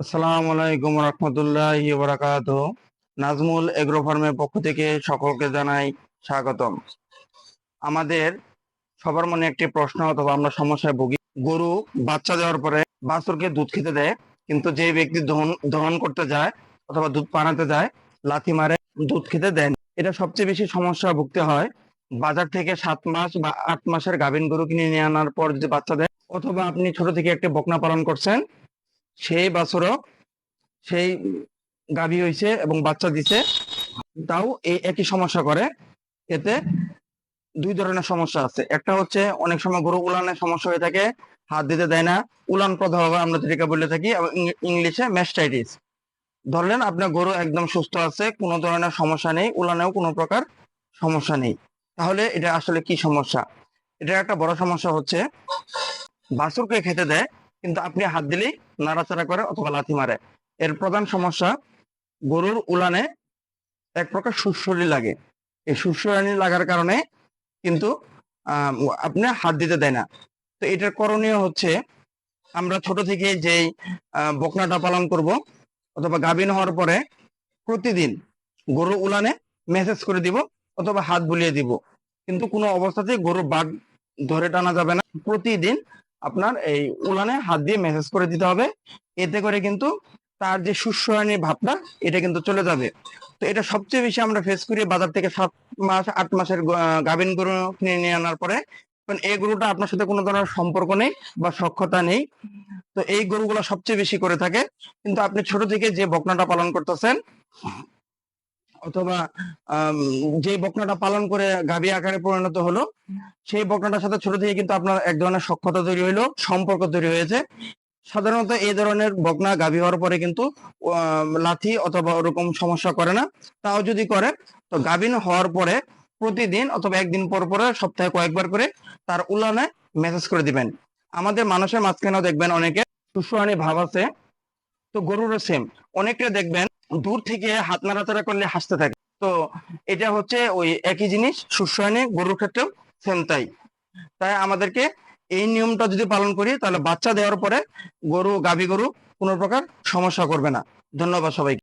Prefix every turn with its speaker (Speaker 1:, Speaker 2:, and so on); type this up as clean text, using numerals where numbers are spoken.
Speaker 1: আসসালামু আলাইকুম রহমতুল্লাহি ওয়া বারাকাতুহু। নাজমুল এগ্রো ফার্মের পক্ষ থেকে সকলকে জানাই স্বাগতম। আমাদের সবার মনে একটি প্রশ্ন অথবা আমরা সমস্যায় ভুগি। গরু বাচ্চা দেওয়ার পরে বাছুরকে দুধ খেতে দেয়, কিন্তু যে ব্যক্তি দহন করতে যায় অথবা দুধ পানাতে যায় লাথি মারে, দুধ খেতে দেয় না। এটা সবচেয়ে বেশি সমস্যা ভুগতে হয় বাজার থেকে 7 মাস বা 8 মাসের গাভীন গরু কিনে নিয়ে আনার পর যদি বাচ্চা দেয়, অথবা আপনি ছোট থেকে একটা বকনা পালন করছেন, সেই বাছুরও সেই গাভী হইছে এবং বাচ্চা দিছে, তাও এই একই সমস্যা করে। এতে দুই ধরনের সমস্যা আছে। একটা হচ্ছে অনেক সময় গরু উলানের সমস্যা হয়ে থাকে, হাত দিতে দেয় না, উলান প্রদাহ আমরা যেটাকে বলে থাকি, এবং ইংলিশে ম্যাস্টাইটিস। ধরলেন আপনার গরু একদম সুস্থ আছে, কোনো ধরনের সমস্যা নেই, উলানেও কোনো প্রকার সমস্যা নেই, তাহলে এটা আসলে কি সমস্যা? এটা একটা বড় সমস্যা হচ্ছে বাছুরকে খেতে দেয়, কিন্তু আপনি হাত দিলেই নাড়াচাড়া করে অথবা লাথি মারে। এর প্রধান সমস্যা, গরুর উলানে এক প্রকার সুড়সুড়ি লাগে। এই সুড়সুড়ানি লাগার কারণে কিন্তু আহ, আপনি হাত দিতে দেয় না। তো এটার করণীয় হচ্ছে, আমরা ছোট থেকে যেই বকনাটা পালন করব অথবা গাভীন হওয়ার পরে প্রতিদিন গরু উলানে মেসেজ করে দিব অথবা হাত বুলিয়ে দিব, কিন্তু কোনো অবস্থাতেই গরু বাট ধরে টানা যাবে না। প্রতিদিন আপনার এই উলানে হাত দিয়ে মেসেজ করে দিতে হবে। এতে করে কিন্তু তার যে সুস্বানি ভাবটা, এটা কিন্তু চলে যাবে। তো এটা সবচেয়ে বেশি আমরা ফেস করি বাজার থেকে 7 মাস 8 মাসের গাভীন গরু কিনে নিয়ে আনার পরে। কারণ এই গরুটা আপনার সাথে কোনো ধরনের সম্পর্ক নেই বা সখ্যতা নেই, তো এই গরুগুলো সবচেয়ে বেশি করে থাকে। কিন্তু আপনি ছোট থেকে যে বকনাটা পালন করতেছেন অথবা আম, যে বকনাটা পালন করে গাভী আকারে পরিণত হলো, সেই বকনাটার সাথে ছোট থেকে কিন্তু আপনার এক ধরনের সখ্যতা তৈরি হইলো, সম্পর্ক তৈরি হয়েছে। সাধারণত এই ধরনের বকনা গাভী হওয়ার পরে কিন্তু লাথি অথবা ওরকম সমস্যা করে না। তাও যদি করে, তো গাভীন হওয়ার পরে প্রতিদিন অথবা একদিন পর পরে সপ্তাহে কয়েকবার করে তার উলানে মেসেজ করে দিবেন। আমাদের মানুষের মাঝখানেও দেখবেন অনেকে সুস্বানি ভাব আছে, তো গরুরও সেম। অনেকটা দেখবেন দূর থেকে হাত নাড়াচাড়া করলে হাসতে থাকে। তো এটা হচ্ছে ওই একই জিনিস, সুস্বানি গরুর ক্ষেত্রেও সেম তাই। তাই আমাদেরকে এই নিয়মটা যদি পালন করি, তাহলে বাচ্চা দেওয়ার পরে গাভী গরু কোনো প্রকার সমস্যা করবে না। ধন্যবাদ সবাইকে।